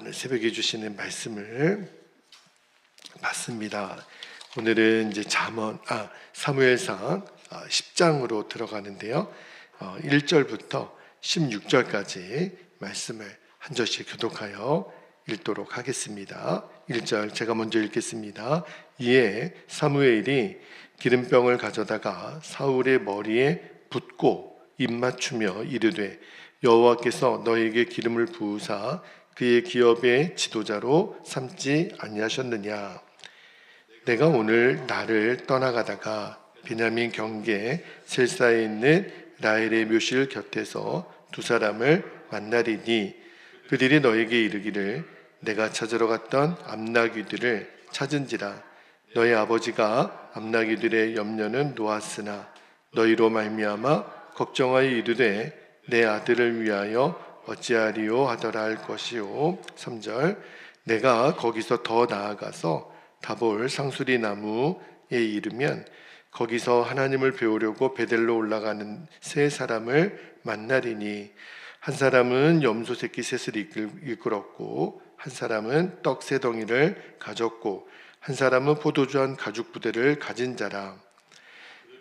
오늘 새벽에 주시는 말씀을 받습니다. 오늘은 이제 사무엘상 10장으로 들어가는데요. 1절부터 16절까지 말씀을 한 절씩 교독하여 읽도록 하겠습니다. 1절 제가 먼저 읽겠습니다. 이에 사무엘이 기름병을 가져다가 사울의 머리에 붓고 입맞추며 이르되 여호와께서 너에게 기름을 부으사 그의 기업의 지도자로 삼지 아니하셨느냐. 내가 오늘 나를 떠나가다가 베냐민 경계 셀사에 있는 라헬의 묘실 곁에서 두 사람을 만나리니 그들이 너에게 이르기를 내가 찾으러 갔던 암나귀들을 찾은지라. 너희 아버지가 암나귀들의 염려는 놓았으나 너희로 말미암아 걱정하여 이르되 내 아들을 위하여 어찌하리요 하더라 할 것이요. 3절 내가 거기서 더 나아가서 다볼 상수리 나무에 이르면 거기서 하나님을 배우려고 베델로 올라가는 세 사람을 만나리니 한 사람은 염소 새끼 셋을 이끌었고 한 사람은 떡 세 덩이를 가졌고 한 사람은 포도주 한 가죽 부대를 가진 자라.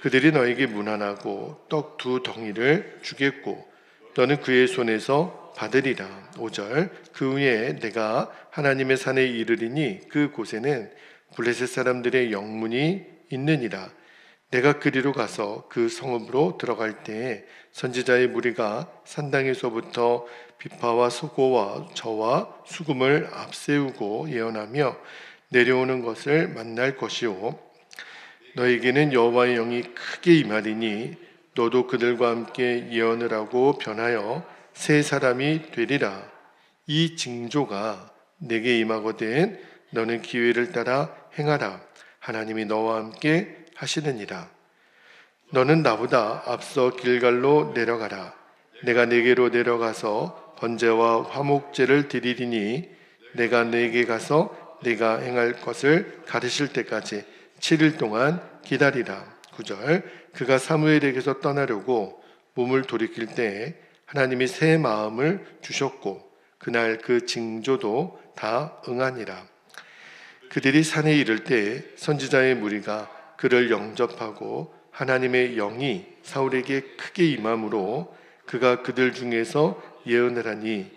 그들이 너에게 문안하고 떡 두 덩이를 주겠고 너는 그의 손에서 받으리라. 5절 그 후에 내가 하나님의 산에 이르리니 그 곳에는 블레셋 사람들의 영문이 있느니라. 내가 그리로 가서 그 성읍으로 들어갈 때에 선지자의 무리가 산당에서부터 비파와 소고와 저와 수금을 앞세우고 예언하며 내려오는 것을 만날 것이요. 너에게는 여호와의 영이 크게 임하리니 너도 그들과 함께 예언을 하고 변하여 세 사람이 되리라. 이 징조가 내게 임하거든 너는 기회를 따라 행하라. 하나님이 너와 함께 하시느니라. 너는 나보다 앞서 길갈로 내려가라. 내가 네게로 내려가서 번제와 화목제를 드리리니 내가 네게 가서 네가 행할 것을 가르칠 때까지 7일 동안 기다리라. 9절 그가 사무엘에게서 떠나려고 몸을 돌이킬 때에 하나님이 새 마음을 주셨고 그날 그 징조도 다 응하니라. 그들이 산에 이를 때 선지자의 무리가 그를 영접하고 하나님의 영이 사울에게 크게 임함으로 그가 그들 중에서 예언을 하니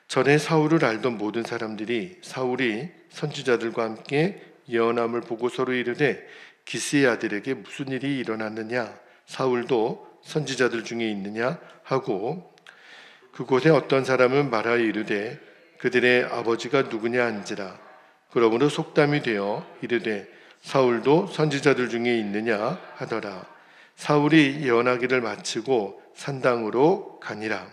전에 사울을 알던 모든 사람들이 사울이 선지자들과 함께 예언함을 보고 서로 이르되 기스의 아들에게 무슨 일이 일어났느냐 사울도 선지자들 중에 있느냐 하고 그곳에 어떤 사람은 말하여 이르되 그들의 아버지가 누구냐 한지라. 그러므로 속담이 되어 이르되 사울도 선지자들 중에 있느냐 하더라. 사울이 예언하기를 마치고 산당으로 가니라.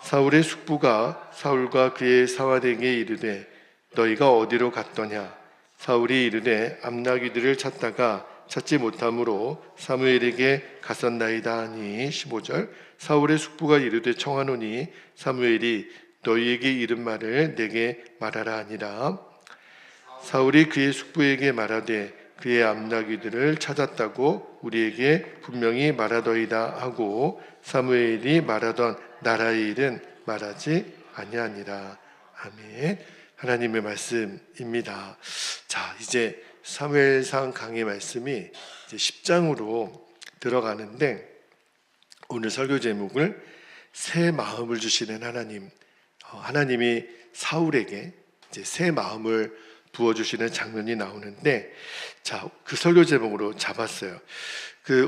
사울의 숙부가 사울과 그의 사환에게 이르되 너희가 어디로 갔더냐. 사울이 이르되 암나귀들을 찾다가 찾지 못함으로 사무엘에게 갔었나이다 하니 15절 사울의 숙부가 이르되 청하노니 사무엘이 너희에게 이른 말을 내게 말하라 하니라. 사울이 그의 숙부에게 말하되 그의 암나귀들을 찾았다고 우리에게 분명히 말하더이다 하고 사무엘이 말하던 나라의 일은 말하지 아니하니라. 아멘. 하나님의 말씀입니다. 자, 이제 사무엘상 강의 말씀이 이제 10장으로 들어가는데 오늘 설교 제목을 새 마음을 주시는 하나님, 하나님이 사울에게 이제 새 마음을 부어주시는 장면이 나오는데, 자, 그 설교 제목으로 잡았어요.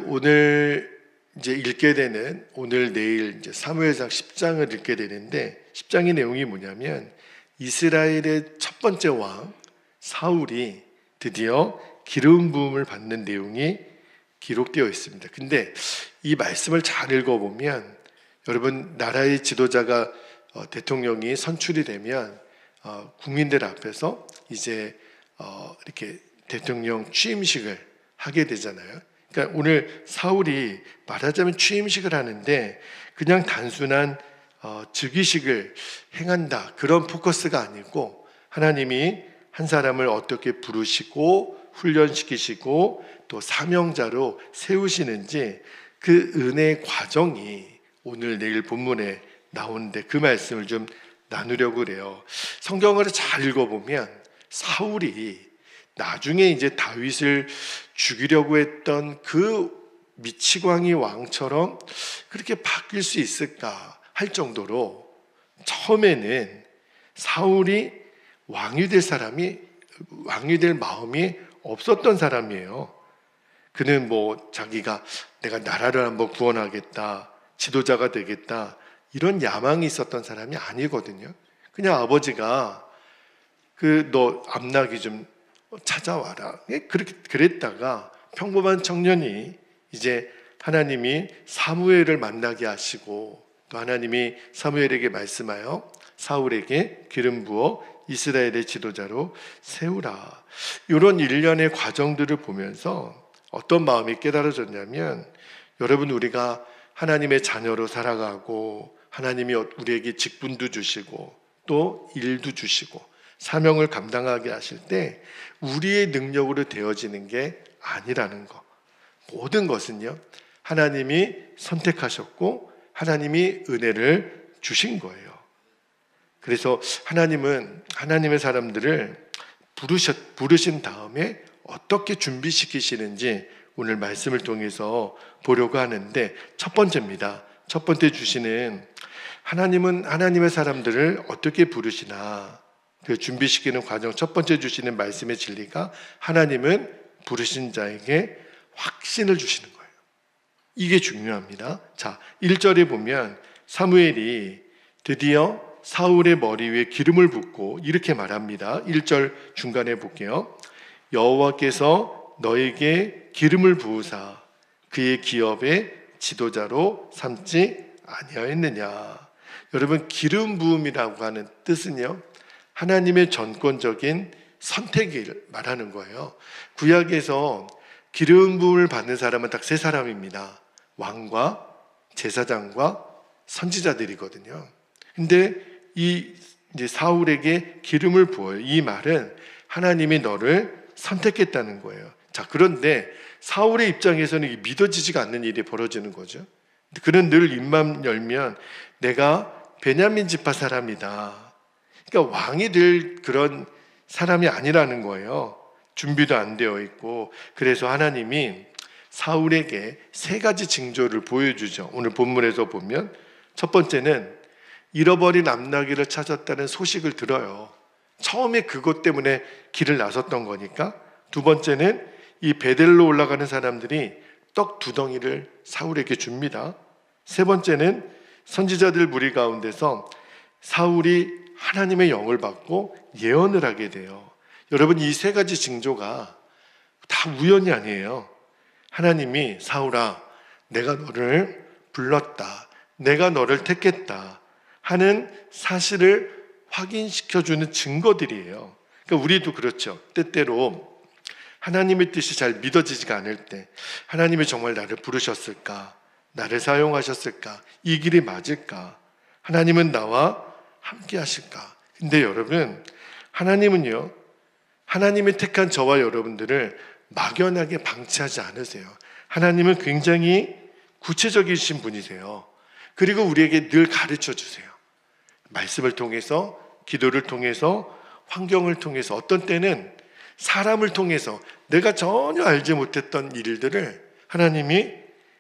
오늘 이제 읽게 되는 오늘 내일 이제 사무엘상 10장을 읽게 되는데 10장의 내용이 뭐냐면 이스라엘의 첫 번째 왕 사울이 드디어 기름 부음을 받는 내용이 기록되어 있습니다. 근데 이 말씀을 잘 읽어보면 여러분 나라의 지도자가 대통령이 선출이 되면 국민들 앞에서 이제 이렇게 대통령 취임식을 하게 되잖아요. 그러니까 오늘 사울이 말하자면 취임식을 하는데 그냥 단순한 즉위식을 행한다 그런 포커스가 아니고 하나님이 한 사람을 어떻게 부르시고 훈련시키시고 또 사명자로 세우시는지 그 은혜의 과정이 오늘 내일 본문에 나오는데 그 말씀을 좀 나누려고 그래요. 성경을 잘 읽어보면 사울이 나중에 이제 다윗을 죽이려고 했던 그 미치광이 왕처럼 그렇게 바뀔 수 있을까 할 정도로 처음에는 사울이 왕이 될 마음이 없었던 사람이에요. 그는 뭐 자기가 내가 나라를 한번 구원하겠다, 지도자가 되겠다 이런 야망이 있었던 사람이 아니거든요. 그냥 아버지가 너 암낙이 좀 찾아와라 그렇게 그랬다가 평범한 청년이 이제 하나님이 사무엘을 만나게 하시고 또 하나님이 사무엘에게 말씀하여 사울에게 기름 부어 이스라엘의 지도자로 세우라. 이런 일련의 과정들을 보면서 어떤 마음이 깨달아졌냐면, 여러분, 우리가 하나님의 자녀로 살아가고 하나님이 우리에게 직분도 주시고 또 일도 주시고 사명을 감당하게 하실 때 우리의 능력으로 되어지는 게 아니라는 것. 모든 것은요, 하나님이 선택하셨고 하나님이 은혜를 주신 거예요. 그래서 하나님은 하나님의 사람들을 부르신 다음에 어떻게 준비시키시는지 오늘 말씀을 통해서 보려고 하는데, 첫 번째입니다. 첫 번째 주시는, 하나님은 하나님의 사람들을 어떻게 부르시나, 그 준비시키는 과정, 첫 번째 주시는 말씀의 진리가 하나님은 부르신 자에게 확신을 주시는 거예요. 이게 중요합니다. 자, 1절에 보면 사무엘이 드디어 사울의 머리 위에 기름을 붓고 이렇게 말합니다. 1절 중간에 볼게요. 여호와께서 너에게 기름을 부으사 그의 기업의 지도자로 삼지 아니하였느냐. 여러분, 기름 부음이라고 하는 뜻은요, 하나님의 전권적인 선택을 말하는 거예요. 구약에서 기름 부음을 받는 사람은 딱 세 사람입니다. 왕과 제사장과 선지자들이거든요. 근데 이제 사울에게 기름을 부어요. 이 말은 하나님이 너를 선택했다는 거예요. 자, 그런데 사울의 입장에서는 믿어지지가 않는 일이 벌어지는 거죠. 그는 늘 입만 열면 내가 베냐민 지파 사람이다. 그러니까 왕이 될 그런 사람이 아니라는 거예요. 준비도 안 되어 있고. 그래서 하나님이 사울에게 세 가지 징조를 보여주죠. 오늘 본문에서 보면 첫 번째는 잃어버린 암나귀를 찾았다는 소식을 들어요. 처음에 그것 때문에 길을 나섰던 거니까. 두 번째는 이 베델로 올라가는 사람들이 떡 2덩이를 사울에게 줍니다. 세 번째는 선지자들 무리 가운데서 사울이 하나님의 영을 받고 예언을 하게 돼요. 여러분, 이 세 가지 징조가 다 우연이 아니에요. 하나님이 사울아, 내가 너를 불렀다, 내가 너를 택했다 하는 사실을 확인시켜주는 증거들이에요. 그러니까 우리도 그렇죠. 때때로 하나님의 뜻이 잘 믿어지지가 않을 때, 하나님이 정말 나를 부르셨을까? 나를 사용하셨을까? 이 길이 맞을까? 하나님은 나와 함께 하실까? 근데 여러분, 하나님은요, 하나님이 택한 저와 여러분들을 막연하게 방치하지 않으세요. 하나님은 굉장히 구체적이신 분이세요. 그리고 우리에게 늘 가르쳐 주세요. 말씀을 통해서, 기도를 통해서, 환경을 통해서, 어떤 때는 사람을 통해서 내가 전혀 알지 못했던 일들을 하나님이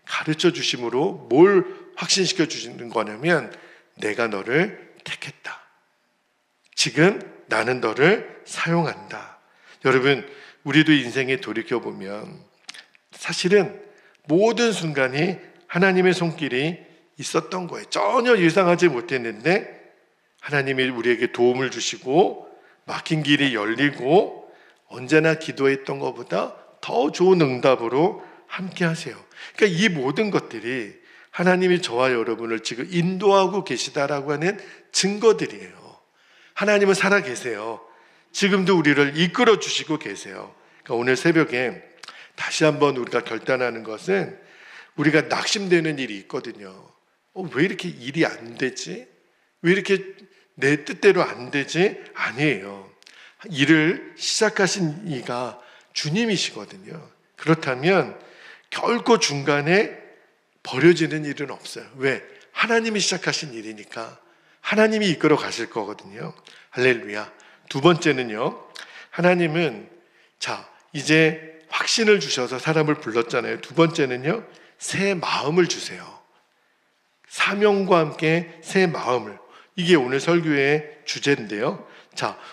가르쳐 주심으로 뭘 확신시켜 주시는 거냐면, 내가 너를 택했다. 지금 나는 너를 사용한다. 여러분, 우리도 인생에 돌이켜보면 사실은 모든 순간이 하나님의 손길이 있었던 거예요. 전혀 예상하지 못했는데 하나님이 우리에게 도움을 주시고 막힌 길이 열리고 언제나 기도했던 것보다 더 좋은 응답으로 함께 하세요. 그러니까 이 모든 것들이 하나님이 저와 여러분을 지금 인도하고 계시다라고 하는 증거들이에요. 하나님은 살아계세요. 지금도 우리를 이끌어 주시고 계세요. 그러니까 오늘 새벽에 다시 한번 우리가 결단하는 것은, 우리가 낙심되는 일이 있거든요. 왜 이렇게 일이 안 되지? 왜 이렇게 내 뜻대로 안 되지? 아니에요. 일을 시작하신 이가 주님이시거든요. 그렇다면 결코 중간에 버려지는 일은 없어요. 왜? 하나님이 시작하신 일이니까 하나님이 이끌어 가실 거거든요. 할렐루야. 두 번째는요, 하나님은 이제 확신을 주셔서 사람을 불렀잖아요. 두 번째는요, 새 마음을 주세요. 사명과 함께 새 마음을. 이게 오늘 설교의 주제인데요.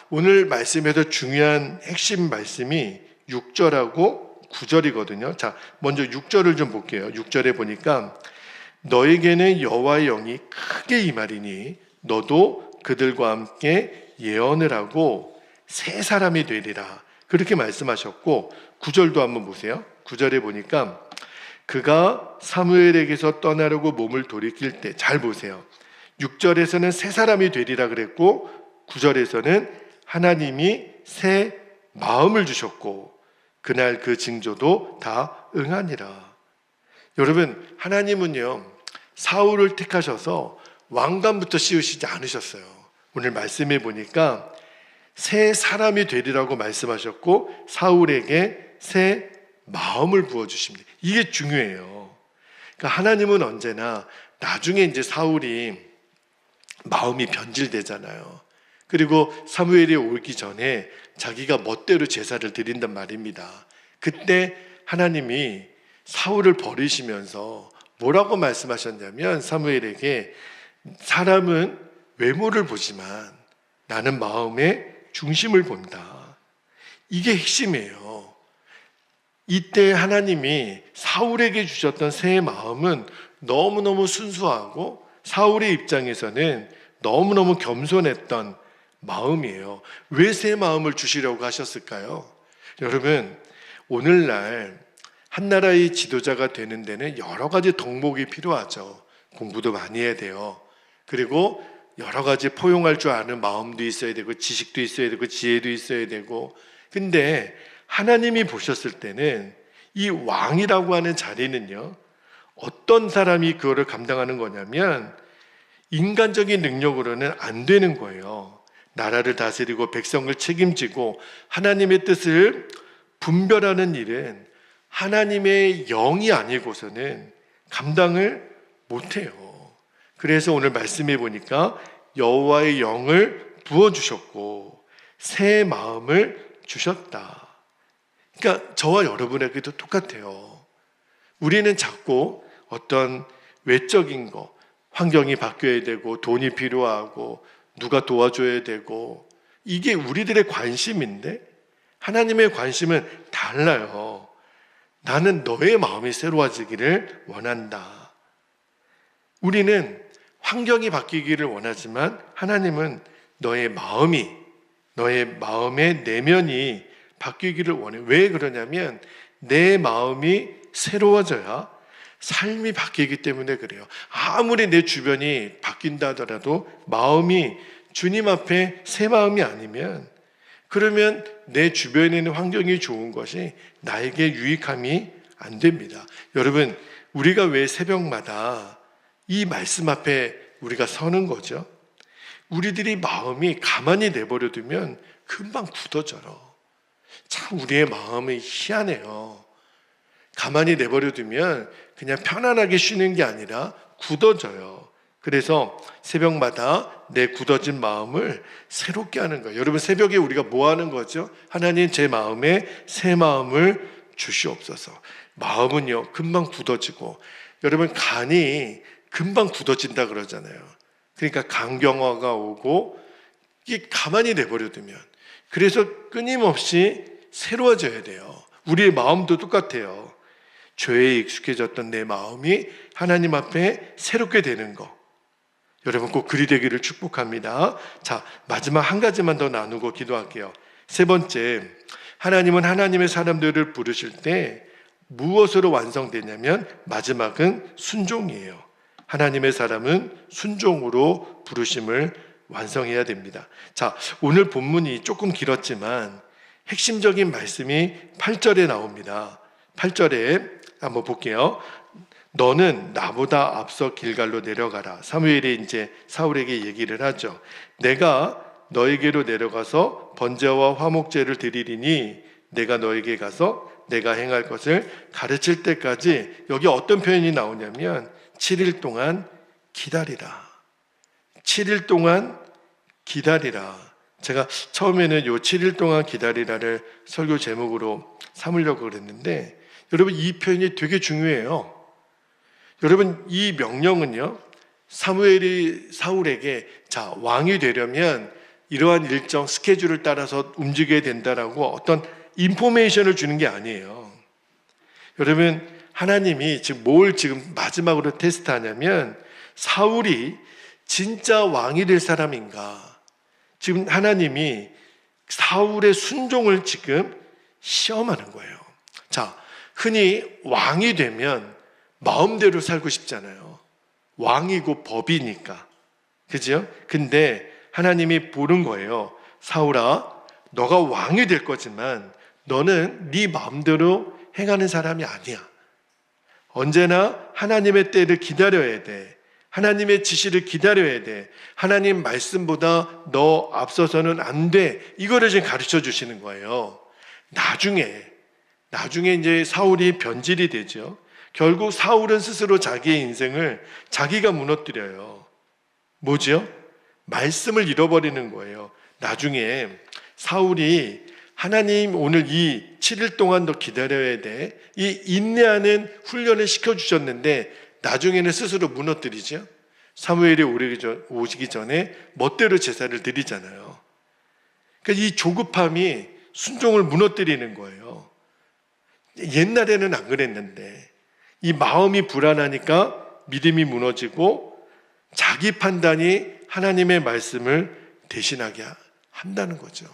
오늘 말씀에서 중요한 핵심 말씀이 6절하고 9절이거든요. 먼저 6절을 좀 볼게요. 6절에 보니까 너에게는 여호와의 영이 크게 임하리니 너도 그들과 함께 예언을 하고 새 사람이 되리라. 그렇게 말씀하셨고 9절도 한번 보세요. 9절에 보니까 그가 사무엘에게서 떠나려고 몸을 돌이킬 때, 잘 보세요. 6절에서는 새 사람이 되리라 그랬고 9절에서는 하나님이 새 마음을 주셨고 그날 그 징조도 다 응하니라. 여러분, 하나님은요 사울을 택하셔서 왕관부터 씌우시지 않으셨어요. 오늘 말씀해 보니까 새 사람이 되리라고 말씀하셨고 사울에게 새 마음을 부어주십니다. 이게 중요해요. 그러니까 하나님은 언제나 나중에 이제 사울이 마음이 변질되잖아요. 그리고 사무엘이 오기 전에 자기가 멋대로 제사를 드린단 말입니다. 그때 하나님이 사울을 버리시면서 뭐라고 말씀하셨냐면 사무엘에게 사람은 외모를 보지만 나는 마음의 중심을 본다. 이게 핵심이에요. 이때 하나님이 사울에게 주셨던 새 마음은 너무너무 순수하고 사울의 입장에서는 너무너무 겸손했던 마음이에요. 왜 새 마음을 주시려고 하셨을까요? 여러분, 오늘날 한 나라의 지도자가 되는 데는 여러 가지 덕목이 필요하죠. 공부도 많이 해야 돼요. 그리고 여러 가지 포용할 줄 아는 마음도 있어야 되고 지식도 있어야 되고 지혜도 있어야 되고. 근데 하나님이 보셨을 때는 이 왕이라고 하는 자리는요, 어떤 사람이 그거를 감당하는 거냐면 인간적인 능력으로는 안 되는 거예요. 나라를 다스리고 백성을 책임지고 하나님의 뜻을 분별하는 일은 하나님의 영이 아니고서는 감당을 못해요. 그래서 오늘 말씀해 보니까 여호와의 영을 부어주셨고 새 마음을 주셨다. 그러니까 저와 여러분에게도 똑같아요. 우리는 자꾸 어떤 외적인 거, 환경이 바뀌어야 되고 돈이 필요하고 누가 도와줘야 되고, 이게 우리들의 관심인데 하나님의 관심은 달라요. 나는 너의 마음이 새로워지기를 원한다. 우리는 환경이 바뀌기를 원하지만 하나님은 너의 마음이, 너의 마음의 내면이 바뀌기를 원해. 왜 그러냐면 내 마음이 새로워져야 삶이 바뀌기 때문에 그래요. 아무리 내 주변이 바뀐다 하더라도 마음이 주님 앞에 새 마음이 아니면, 그러면 내 주변에 있는 환경이 좋은 것이 나에게 유익함이 안 됩니다. 여러분, 우리가 왜 새벽마다 이 말씀 앞에 우리가 서는 거죠? 우리들이 마음이 가만히 내버려 두면 금방 굳어져요. 참 우리의 마음이 희한해요. 가만히 내버려 두면 그냥 편안하게 쉬는 게 아니라 굳어져요. 그래서 새벽마다 내 굳어진 마음을 새롭게 하는 거예요. 여러분, 새벽에 우리가 뭐 하는 거죠? 하나님, 제 마음에 새 마음을 주시옵소서. 마음은요 금방 굳어지고, 여러분 간이 금방 굳어진다 그러잖아요. 그러니까 간경화가 오고 이게 가만히 내버려 두면, 그래서 끊임없이 새로워져야 돼요. 우리의 마음도 똑같아요. 죄에 익숙해졌던 내 마음이 하나님 앞에 새롭게 되는 거, 여러분 꼭 그리 되기를 축복합니다. 마지막 한 가지만 더 나누고 기도할게요. 세 번째, 하나님은 하나님의 사람들을 부르실 때 무엇으로 완성되냐면 마지막은 순종이에요. 하나님의 사람은 순종으로 부르심을 완성해야 됩니다. 오늘 본문이 조금 길었지만 핵심적인 말씀이 8절에 나옵니다. 8절에 한번 볼게요. 너는 나보다 앞서 길갈로 내려가라. 사무엘이 이제 사울에게 얘기를 하죠. 내가 너에게로 내려가서 번제와 화목제를 드리리니 내가 너에게 가서 내가 행할 것을 가르칠 때까지, 여기 어떤 표현이 나오냐면 7일 동안 기다리라. 7일 동안 기다리라. 제가 처음에는 요 7일 동안 기다리라를 설교 제목으로 삼으려고 그랬는데, 여러분 이 표현이 되게 중요해요. 여러분 이 명령은요, 사무엘이 사울에게 자, 왕이 되려면 이러한 일정 스케줄을 따라서 움직여야 된다라고 어떤 인포메이션을 주는 게 아니에요. 여러분, 하나님이 지금 뭘 지금 마지막으로 테스트하냐면, 사울이 진짜 왕이 될 사람인가. 지금 하나님이 사울의 순종을 지금 시험하는 거예요. 자, 흔히 왕이 되면 마음대로 살고 싶잖아요. 왕이고 법이니까. 그죠? 근데 하나님이 보는 거예요. 사울아, 너가 왕이 될 거지만 너는 네 마음대로 행하는 사람이 아니야. 언제나 하나님의 때를 기다려야 돼. 하나님의 지시를 기다려야 돼. 하나님 말씀보다 너 앞서서는 안 돼. 이거를 지금 가르쳐 주시는 거예요. 나중에 이제 사울이 변질이 되죠. 결국 사울은 스스로 자기의 인생을 자기가 무너뜨려요. 뭐죠? 말씀을 잃어버리는 거예요. 나중에 사울이 하나님 오늘 이 7일 동안 너 기다려야 돼. 이 인내하는 훈련을 시켜주셨는데 나중에는 스스로 무너뜨리죠. 사무엘이 오시기 전에 멋대로 제사를 드리잖아요. 그러니까 이 조급함이 순종을 무너뜨리는 거예요. 옛날에는 안 그랬는데 이 마음이 불안하니까 믿음이 무너지고 자기 판단이 하나님의 말씀을 대신하게 한다는 거죠.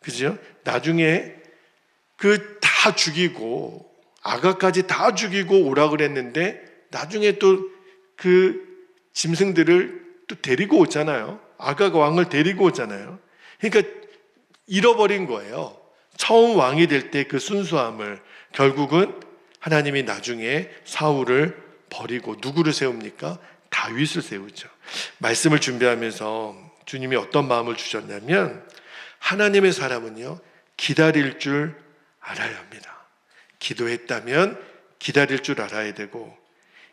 그죠? 나중에 다 죽이고 아가까지 다 죽이고 오라 그랬는데 나중에 또 짐승들을 또 데리고 오잖아요. 아가가 왕을 데리고 오잖아요. 그러니까 잃어버린 거예요. 처음 왕이 될 때 그 순수함을. 결국은 하나님이 나중에 사울을 버리고 누구를 세웁니까? 다윗을 세우죠. 말씀을 준비하면서 주님이 어떤 마음을 주셨냐면, 하나님의 사람은요, 기다릴 줄 알아야 합니다. 기도했다면 기다릴 줄 알아야 되고,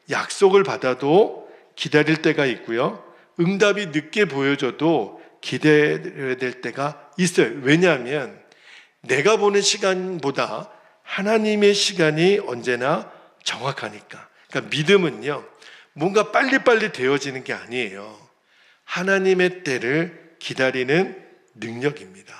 약속을 받아도 기다릴 때가 있고요, 응답이 늦게 보여져도 기다려야 될 때가 있어요. 왜냐하면 내가 보는 시간보다 하나님의 시간이 언제나 정확하니까. 그러니까 믿음은요, 뭔가 빨리빨리 되어지는 게 아니에요. 하나님의 때를 기다리는 능력입니다.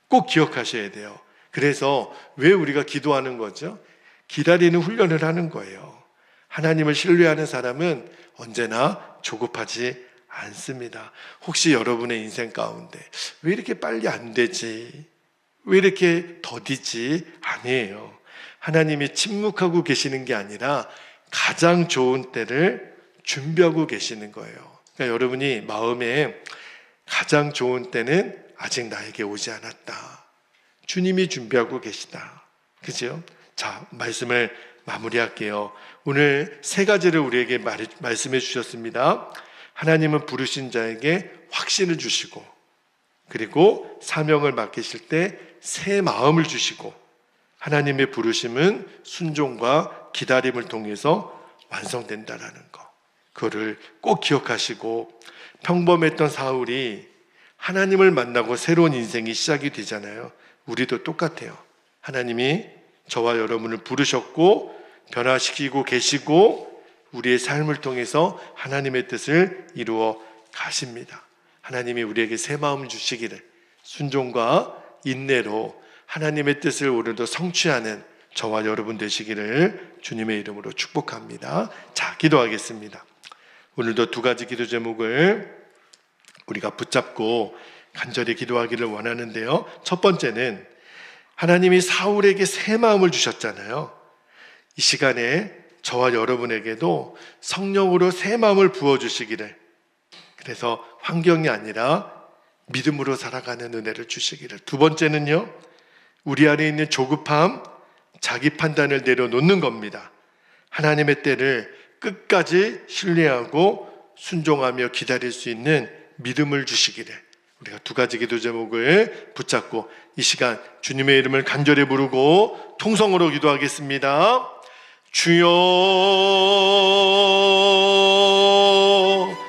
꼭 기억하셔야 돼요. 그래서 왜 우리가 기도하는 거죠? 기다리는 훈련을 하는 거예요. 하나님을 신뢰하는 사람은 언제나 조급하지 않습니다. 혹시 여러분의 인생 가운데 왜 이렇게 빨리 안 되지? 왜 이렇게 더디지? 아니에요. 하나님이 침묵하고 계시는 게 아니라 가장 좋은 때를 준비하고 계시는 거예요. 그러니까 여러분이 마음에 가장 좋은 때는 아직 나에게 오지 않았다. 주님이 준비하고 계시다. 그죠? 자, 말씀을 마무리할게요. 오늘 세 가지를 우리에게 말씀해 주셨습니다. 하나님은 부르신 자에게 확신을 주시고, 그리고 사명을 맡기실 때 새 마음을 주시고, 하나님의 부르심은 순종과 기다림을 통해서 완성된다라는 거. 그거를 꼭 기억하시고, 평범했던 사울이 하나님을 만나고 새로운 인생이 시작이 되잖아요. 우리도 똑같아요. 하나님이 저와 여러분을 부르셨고 변화시키고 계시고 우리의 삶을 통해서 하나님의 뜻을 이루어 가십니다. 하나님이 우리에게 새 마음을 주시기를, 순종과 인내로 하나님의 뜻을 오늘도 성취하는 저와 여러분 되시기를 주님의 이름으로 축복합니다. 자, 기도하겠습니다. 오늘도 두 가지 기도 제목을 우리가 붙잡고 간절히 기도하기를 원하는데요. 첫 번째는 하나님이 사울에게 새 마음을 주셨잖아요. 이 시간에 저와 여러분에게도 성령으로 새 마음을 부어주시기를, 그래서 환경이 아니라 믿음으로 살아가는 은혜를 주시기를. 두 번째는요, 우리 안에 있는 조급함, 자기 판단을 내려놓는 겁니다. 하나님의 때를 끝까지 신뢰하고 순종하며 기다릴 수 있는 믿음을 주시기를. 우리가 두 가지 기도 제목을 붙잡고 이 시간 주님의 이름을 간절히 부르고 통성으로 기도하겠습니다. 주여